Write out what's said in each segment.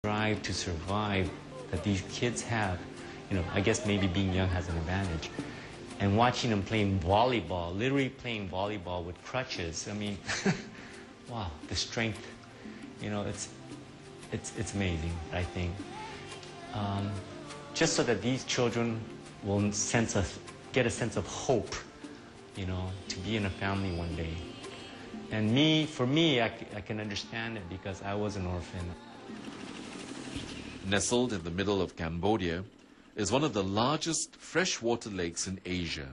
drive to survive that these kids have, I guess maybe being young has an advantage. And watching them playing volleyball, literally playing volleyball with crutches, I mean, wow, the strength, it's amazing, I think. Just so that these children will get a sense of hope, to be in a family one day. And for me, I can understand it because I was an orphan. Nestled in the middle of Cambodia is one of the largest freshwater lakes in Asia.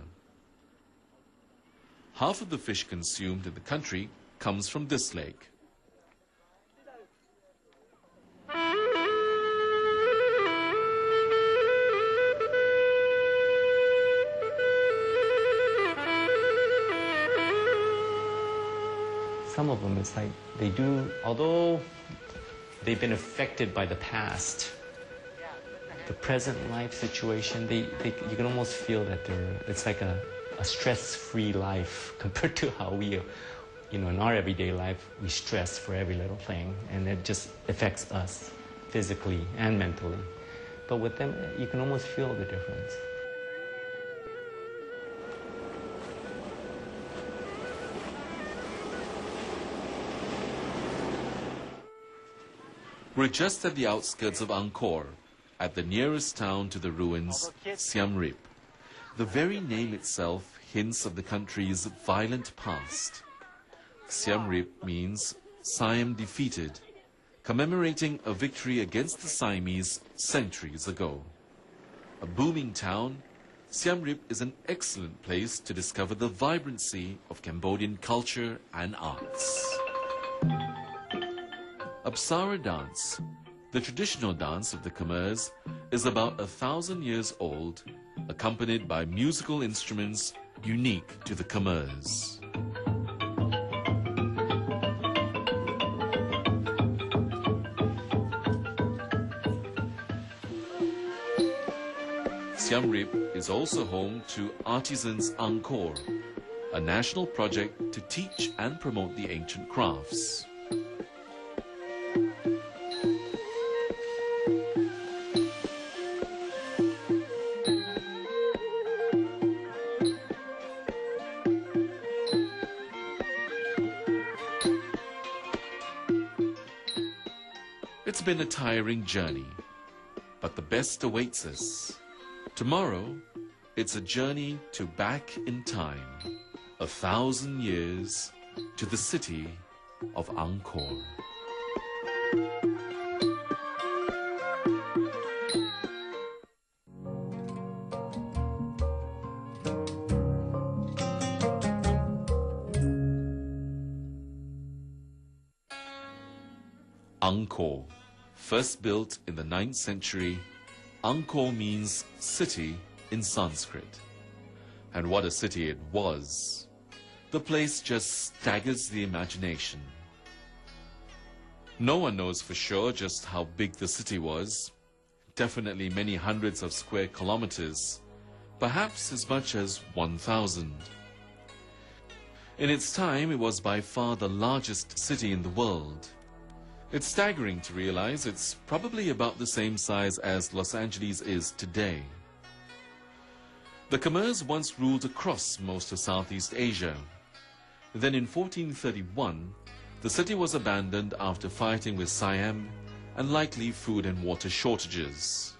Half of the fish consumed in the country comes from this lake. Some of them, it's like they do, although they've been affected by the past, the present life situation, you can almost feel that it's like a stress-free life compared to how we, in our everyday life, we stress for every little thing, and it just affects us physically and mentally. But with them, you can almost feel the difference. We're just at the outskirts of Angkor, at the nearest town to the ruins, Siem Reap. The very name itself hints of the country's violent past. Siem Reap means Siam defeated, commemorating a victory against the Siamese centuries ago. A booming town, Siem Reap is an excellent place to discover the vibrancy of Cambodian culture and arts. Apsara dance, the traditional dance of the Khmers, is about 1,000 years old, accompanied by musical instruments unique to the Khmers. Siem Reap is also home to Artisans Angkor, a national project to teach and promote the ancient crafts. It's been a tiring journey, but the best awaits us. Tomorrow, it's a journey to back in time, 1,000 years to the city of Angkor. Angkor. First built in the 9th century, Angkor means city in Sanskrit. And what a city it was. The place just staggers the imagination. No one knows for sure just how big the city was. Definitely many hundreds of square kilometers, perhaps as much as 1,000. In its time, it was by far the largest city in the world. It's staggering to realize it's probably about the same size as Los Angeles is today. The Khmers once ruled across most of Southeast Asia. Then in 1431, the city was abandoned after fighting with Siam and likely food and water shortages.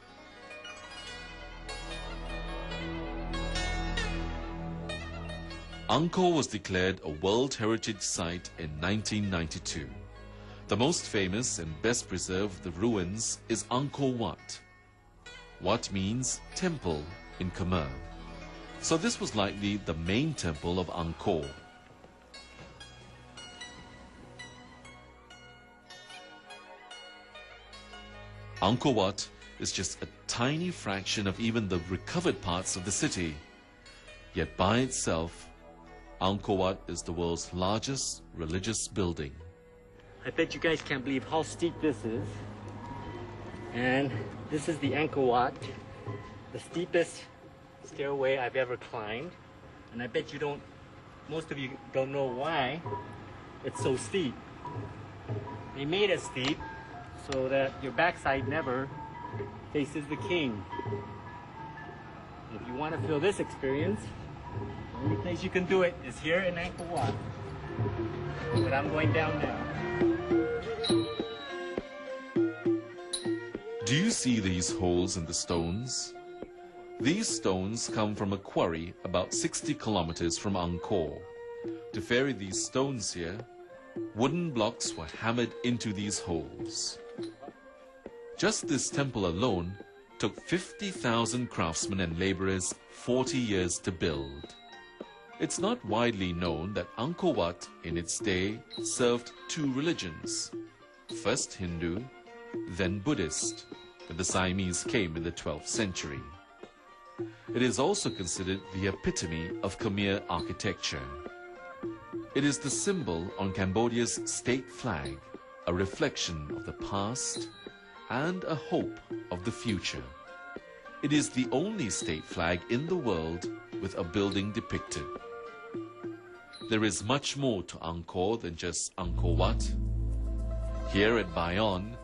Angkor was declared a World Heritage Site in 1992. The most famous and best preserved of the ruins is Angkor Wat. Wat means temple in Khmer. So this was likely the main temple of Angkor. Angkor Wat is just a tiny fraction of even the recovered parts of the city. Yet by itself, Angkor Wat is the world's largest religious building. I bet you guys can't believe how steep this is. And this is the Angkor Wat, the steepest stairway I've ever climbed. And I bet most of you don't know why it's so steep. They made it steep so that your backside never faces the king. If you want to feel this experience, the only place you can do it is here in Angkor Wat. But I'm going down now. Do you see these holes in the stones? These stones come from a quarry about 60 kilometers from Angkor. To ferry these stones here, wooden blocks were hammered into these holes. Just this temple alone took 50,000 craftsmen and laborers 40 years to build. It's not widely known that Angkor Wat in its day served two religions, first Hindu, then Buddhist, when the Siamese came in the 12th century. It is also considered the epitome of Khmer architecture. It is the symbol on Cambodia's state flag, a reflection of the past and a hope of the future. It is the only state flag in the world with a building depicted. There is much more to Angkor than just Angkor Wat. Here at Bayon,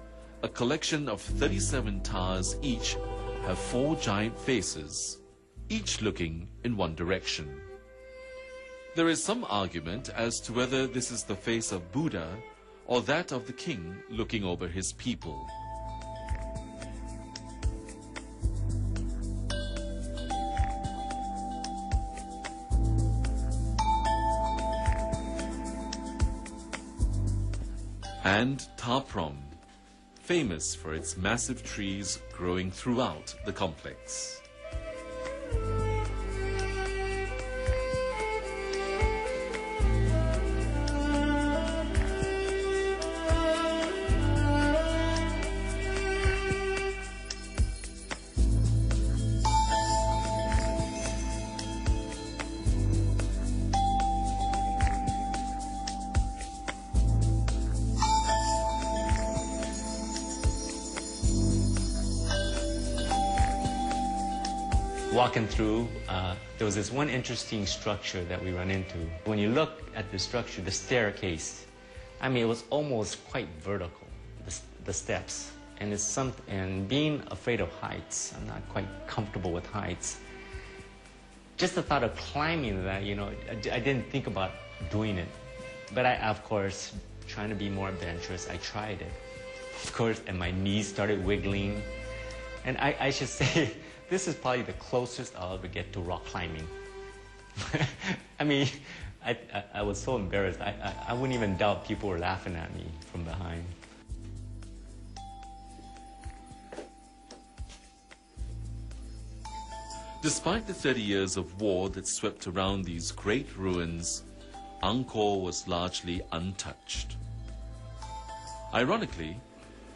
a collection of 37 towers each have 4 giant faces, each looking in one direction. There is some argument as to whether this is the face of Buddha or that of the king looking over his people. And Ta Prohm, famous for its massive trees growing throughout the complex. Walking through, there was this one interesting structure that we run into. When you look at the structure, the staircase, I mean, it was almost quite vertical, the steps. And being afraid of heights, I'm not quite comfortable with heights. Just the thought of climbing that, you know, I didn't think about doing it. But of course, trying to be more adventurous, I tried it. Of course, and my knees started wiggling. And I should say, this is probably the closest I'll ever get to rock climbing. I mean, I was so embarrassed. I wouldn't even doubt people were laughing at me from behind. Despite the 30 years of war that swept around these great ruins, Angkor was largely untouched. Ironically,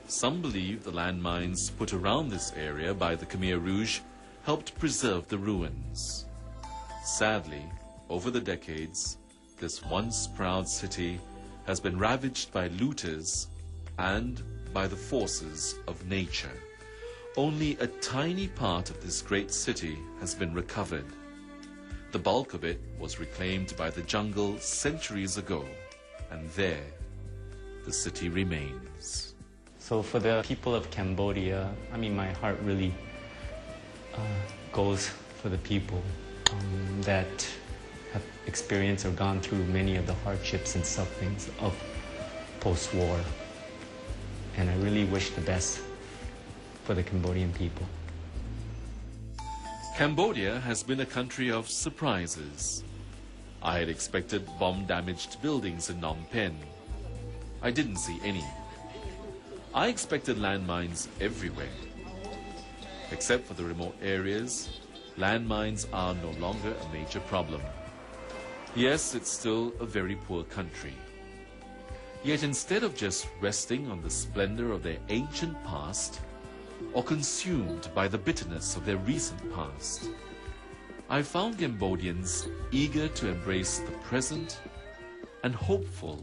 some believe the landmines put around this area by the Khmer Rouge helped preserve the ruins. Sadly, over the decades, this once proud city has been ravaged by looters and by the forces of nature. Only a tiny part of this great city has been recovered. The bulk of it was reclaimed by the jungle centuries ago, and there the city remains. So for the people of Cambodia, I mean, my heart really goes for the people that have experienced or gone through many of the hardships and sufferings of post-war. And I really wish the best for the Cambodian people. Cambodia has been a country of surprises. I had expected bomb-damaged buildings in Phnom Penh. I didn't see any. I expected landmines everywhere. Except for the remote areas, landmines are no longer a major problem. Yes, it's still a very poor country. Yet instead of just resting on the splendor of their ancient past, or consumed by the bitterness of their recent past, I found Cambodians eager to embrace the present and hopeful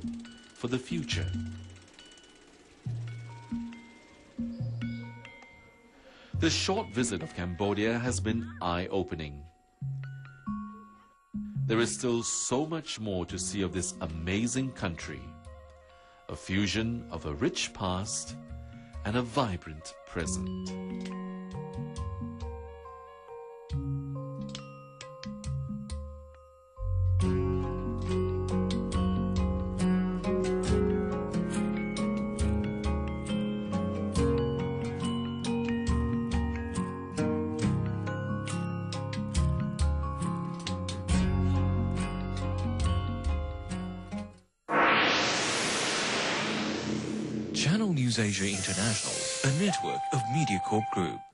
for the future. This short visit of Cambodia has been eye-opening. There is still so much more to see of this amazing country, a fusion of a rich past and a vibrant present. Channel News Asia International, a network of MediaCorp Group.